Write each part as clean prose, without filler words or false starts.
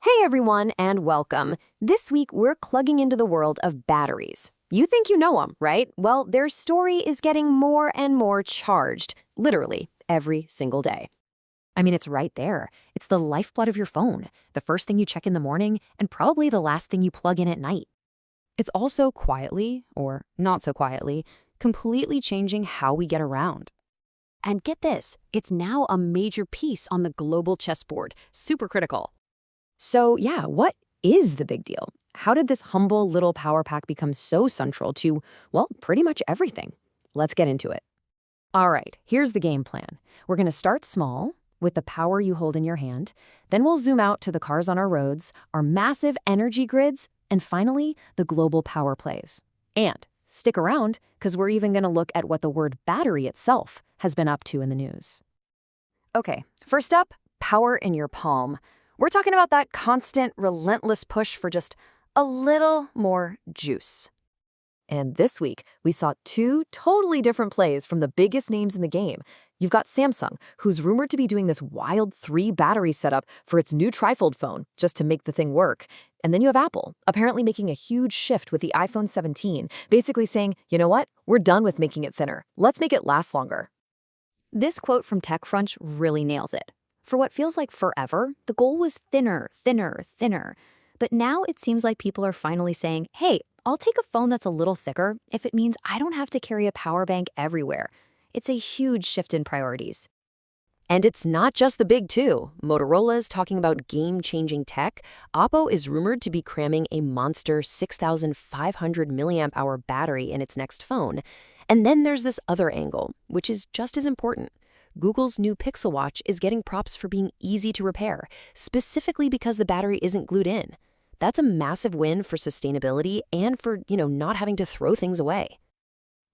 Hey everyone, and welcome. This week we're plugging into the world of batteries. You think you know them, right? Well, their story is getting more and more charged, literally, every single day. I mean, it's right there. It's the lifeblood of your phone, the first thing you check in the morning, and probably the last thing you plug in at night. It's also quietly, or not so quietly, completely changing how we get around. And get this, it's now a major piece on the global chessboard, super critical. So yeah, what is the big deal? How did this humble little power pack become so central to, well, pretty much everything? Let's get into it. All right, here's the game plan. We're going to start small with the power you hold in your hand. Then we'll zoom out to the cars on our roads, our massive energy grids, and finally, the global power plays. And stick around, because we're even going to look at what the word battery itself has been up to in the news. Okay, first up, power in your palm. We're talking about that constant, relentless push for just a little more juice. And this week, we saw two totally different plays from the biggest names in the game. You've got Samsung, who's rumored to be doing this wild 3-battery setup for its new trifold phone, just to make the thing work. And then you have Apple, apparently making a huge shift with the iPhone 17, basically saying, you know what, we're done with making it thinner. Let's make it last longer. This quote from TechCrunch really nails it. For what feels like forever, the goal was thinner, thinner, thinner. But now it seems like people are finally saying, hey, I'll take a phone that's a little thicker if it means I don't have to carry a power bank everywhere. It's a huge shift in priorities. And it's not just the big two. Motorola's talking about game-changing tech. Oppo is rumored to be cramming a monster 6,500 milliamp hour battery in its next phone. And then there's this other angle, which is just as important. Google's new Pixel Watch is getting props for being easy to repair, specifically because the battery isn't glued in. That's a massive win for sustainability and for, not having to throw things away.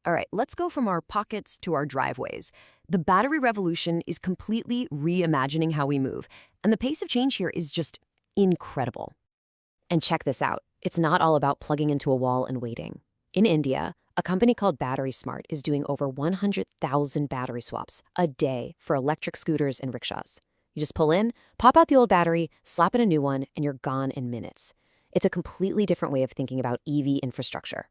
All right, let's go from our pockets to our driveways. The battery revolution is completely reimagining how we move, and the pace of change here is just incredible. And check this out. It's not all about plugging into a wall and waiting. In India, a company called Battery Smart is doing over 100,000 battery swaps a day for electric scooters and rickshaws. You just pull in, pop out the old battery, slap in a new one, and you're gone in minutes. It's a completely different way of thinking about EV infrastructure.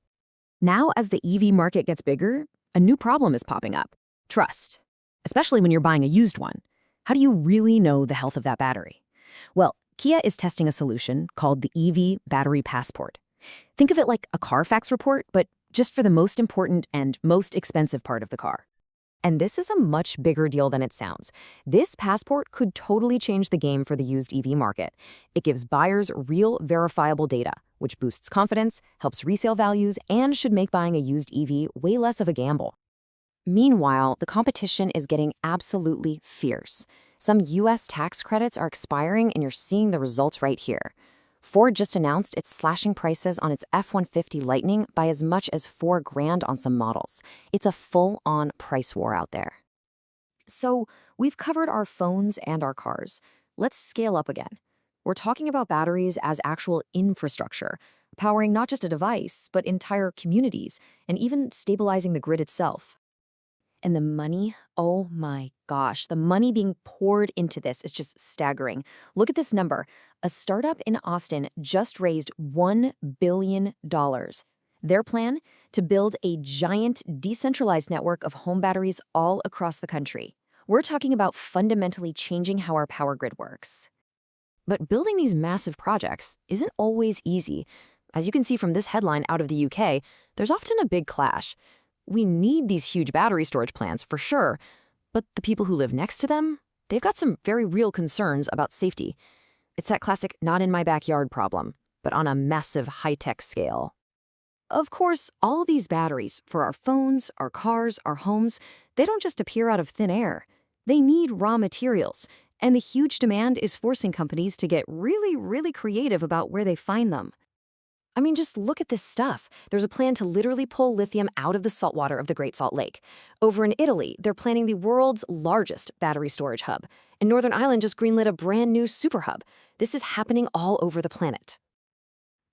Now, as the EV market gets bigger, a new problem is popping up. Trust. Especially when you're buying a used one. How do you really know the health of that battery? Well, Kia is testing a solution called the EV Battery Passport. Think of it like a Carfax report, but just for the most important and most expensive part of the car. And this is a much bigger deal than it sounds. This passport could totally change the game for the used EV market. It gives buyers real, verifiable data, which boosts confidence, helps resale values, and should make buying a used EV way less of a gamble. Meanwhile, the competition is getting absolutely fierce. Some U.S. tax credits are expiring, and you're seeing the results right here. Ford just announced it's slashing prices on its F-150 Lightning by as much as $4,000 on some models. It's a full-on price war out there. So, we've covered our phones and our cars. Let's scale up again. We're talking about batteries as actual infrastructure, powering not just a device, but entire communities, and even stabilizing the grid itself. And the money, oh my gosh, the money being poured into this is just staggering. Look at this number. A startup in Austin just raised $1 billion. Their plan? To build a giant decentralized network of home batteries all across the country. We're talking about fundamentally changing how our power grid works. But building these massive projects isn't always easy. As you can see from this headline out of the UK, there's often a big clash. We need these huge battery storage plants for sure, but the people who live next to them, they've got some very real concerns about safety. It's that classic not in my backyard problem, but on a massive high-tech scale. Of course, all these batteries for our phones, our cars, our homes, they don't just appear out of thin air. They need raw materials, and the huge demand is forcing companies to get really, really creative about where they find them. I mean, just look at this stuff. There's a plan to literally pull lithium out of the saltwater of the Great Salt Lake. Over in Italy, they're planning the world's largest battery storage hub. And Northern Ireland just greenlit a brand new super hub. This is happening all over the planet.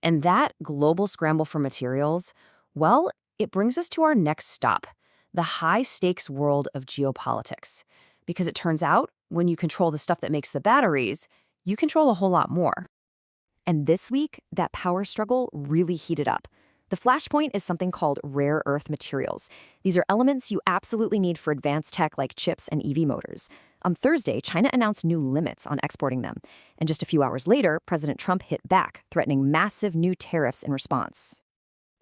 And that global scramble for materials, well, it brings us to our next stop, the high-stakes world of geopolitics. Because it turns out, when you control the stuff that makes the batteries, you control a whole lot more. And this week, that power struggle really heated up. The flashpoint is something called rare earth materials. These are elements you absolutely need for advanced tech like chips and EV motors. On Thursday, China announced new limits on exporting them. And just a few hours later, President Trump hit back, threatening massive new tariffs in response.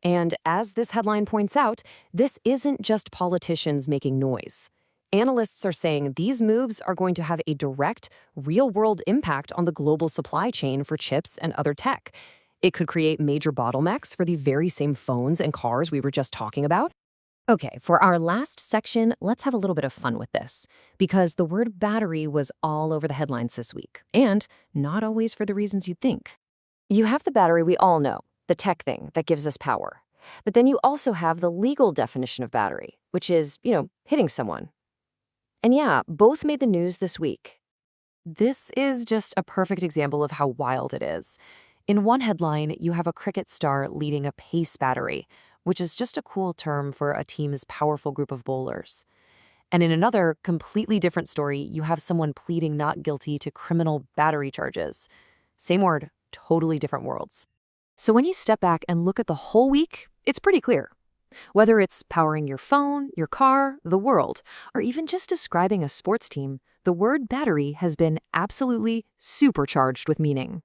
And as this headline points out, this isn't just politicians making noise. Analysts are saying these moves are going to have a direct, real-world impact on the global supply chain for chips and other tech. It could create major bottlenecks for the very same phones and cars we were just talking about. Okay, for our last section, let's have a little bit of fun with this, because the word battery was all over the headlines this week, and not always for the reasons you'd think. You have the battery we all know, the tech thing that gives us power. But then you also have the legal definition of battery, which is, hitting someone. And yeah, both made the news this week. This is just a perfect example of how wild it is. In one headline, you have a cricket star leading a pace battery, which is just a cool term for a team's powerful group of bowlers. And in another, completely different story, you have someone pleading not guilty to criminal battery charges. Same word, totally different worlds. So when you step back and look at the whole week, it's pretty clear. Whether it's powering your phone, your car, the world, or even just describing a sports team, the word battery has been absolutely supercharged with meaning.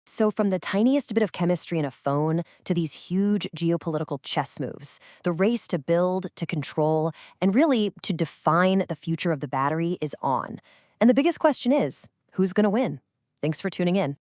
So from the tiniest bit of chemistry in a phone to these huge geopolitical chess moves, the race to build, to control, and really to define the future of the battery is on. And the biggest question is, who's going to win? Thanks for tuning in.